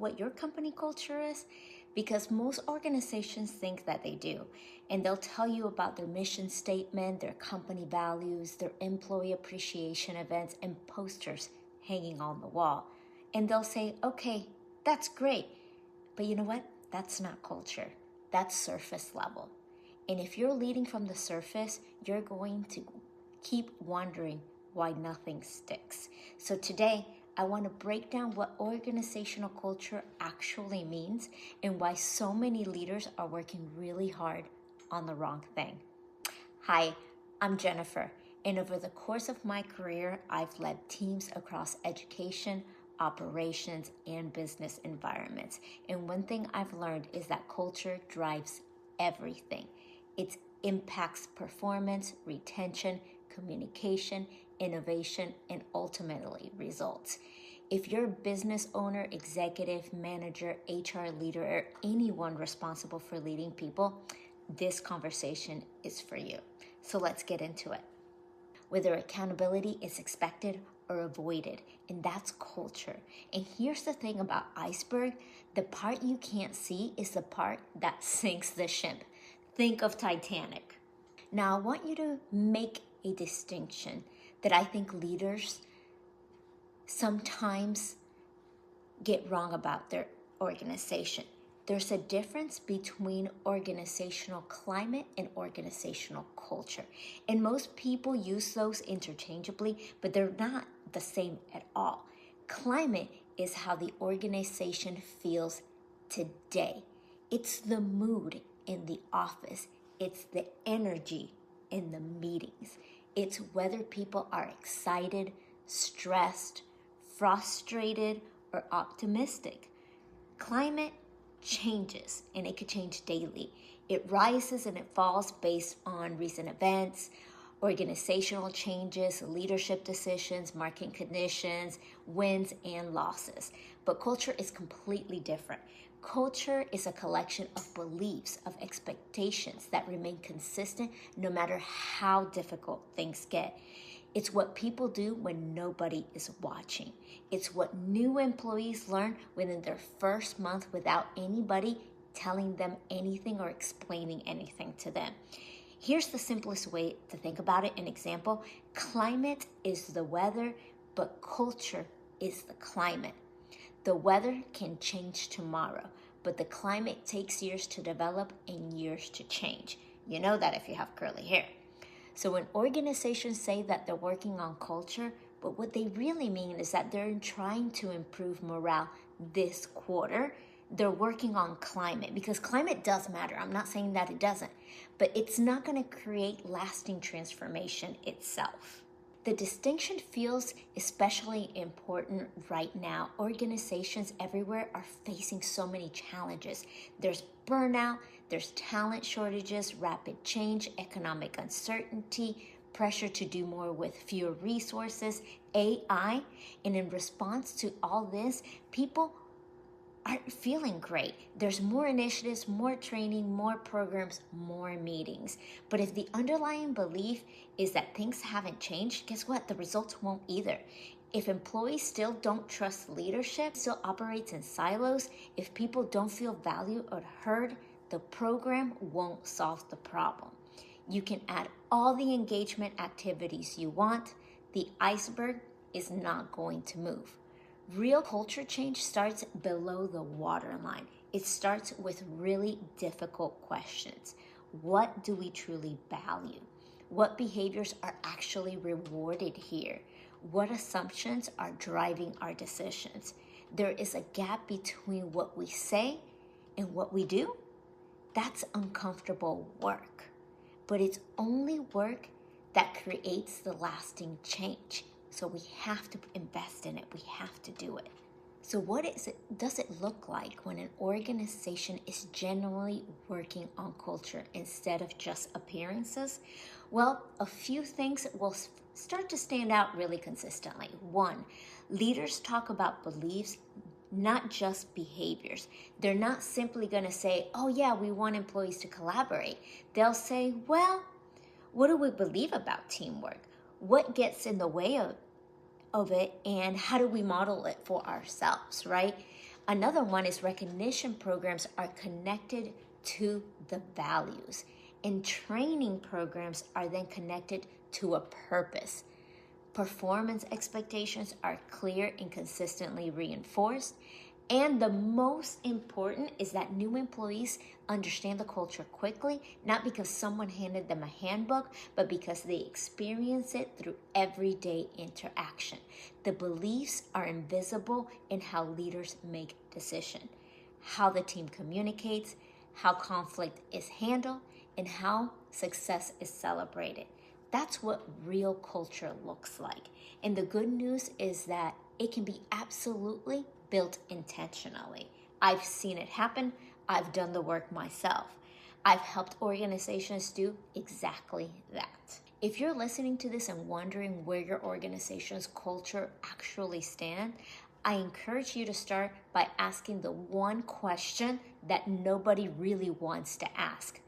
what your company culture is? Because most organizations think that they do. And they'll tell you about their mission statement, their company values, their employee appreciation events, and posters hanging on the wall. And they'll say, okay, that's great. But you know what? That's not culture. That's surface level. And if you're leading from the surface, you're going to keep wondering why nothing sticks. So today, I want to break down what organizational culture actually means and why so many leaders are working really hard on the wrong thing. Hi, I'm Jennifer, and over the course of my career, I've led teams across education, operations, and business environments. And one thing I've learned is that culture drives everything. It impacts performance, retention, communication, innovation, and ultimately results. If you're a business owner, executive, manager, HR leader, or anyone responsible for leading people, this conversation is for you. So let's get into it. Whether accountability is expected or avoided, and that's culture. And here's the thing about iceberg, the part you can't see is the part that sinks the ship. Think of Titanic. Now I want you to make a distinction that I think leaders sometimes get wrong about their organization. There's a difference between organizational climate and organizational culture. And most people use those interchangeably, but they're not the same at all. Climate is how the organization feels today. It's the mood in the office. It's the energy in the meetings. It's whether people are excited, stressed, frustrated, or optimistic. Climate changes, and it could change daily. It rises and it falls based on recent events, organizational changes, leadership decisions, market conditions, wins and losses. But culture is completely different. Culture is a collection of beliefs, of expectations that remain consistent no matter how difficult things get. It's what people do when nobody is watching. It's what new employees learn within their first month without anybody telling them anything or explaining anything to them. Here's the simplest way to think about it. An example, climate is the weather, but culture is the climate. The weather can change tomorrow, but the climate takes years to develop and years to change. You know that if you have curly hair. So when organizations say that they're working on culture, but what they really mean is that they're trying to improve morale this quarter. They're working on climate because climate does matter. I'm not saying that it doesn't, but it's not going to create lasting transformation itself. The distinction feels especially important right now. Organizations everywhere are facing so many challenges. There's burnout, there's talent shortages, rapid change, economic uncertainty, pressure to do more with fewer resources, AI. And in response to all this, people aren't feeling great. There's more initiatives, more training, more programs, more meetings. But if the underlying belief is that things haven't changed, guess what? The results won't either. If employees still don't trust leadership, still operates in silos, if people don't feel valued or heard, the program won't solve the problem. You can add all the engagement activities you want. The iceberg is not going to move. Real culture change starts below the waterline. It starts with really difficult questions. What do we truly value? What behaviors are actually rewarded here? What assumptions are driving our decisions? There is a gap between what we say and what we do. That's uncomfortable work, but it's only work that creates the lasting change. So we have to invest in it. We have to do it. So what does it look like when an organization is genuinely working on culture instead of just appearances? Well, a few things will start to stand out really consistently. One, leaders talk about beliefs, not just behaviors. They're not simply going to say, oh yeah, we want employees to collaborate. They'll say, well, what do we believe about teamwork? What gets in the way of it, and how do we model it for ourselves, right? Another one is recognition programs are connected to the values, and training programs are then connected to a purpose. Performance expectations are clear and consistently reinforced. And the most important is that new employees understand the culture quickly, not because someone handed them a handbook, but because they experience it through everyday interaction. The beliefs are invisible in how leaders make decisions, how the team communicates, how conflict is handled, and how success is celebrated. That's what real culture looks like. And the good news is that it can be absolutely built intentionally. I've seen it happen. I've done the work myself. I've helped organizations do exactly that. If you're listening to this and wondering where your organization's culture actually stands, I encourage you to start by asking the one question that nobody really wants to ask.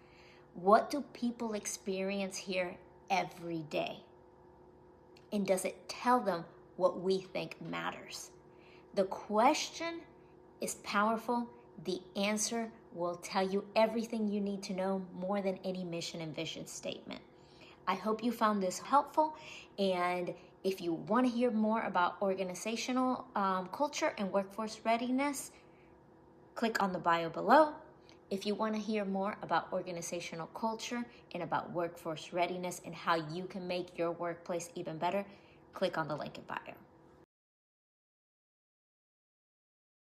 What do people experience here every day? And does it tell them what we think matters? The question is powerful. The answer will tell you everything you need to know, more than any mission and vision statement. I hope you found this helpful. And if you want to hear more about organizational culture and workforce readiness, click on the bio below. If you want to hear more about organizational culture and about workforce readiness and how you can make your workplace even better, click on the link in bio.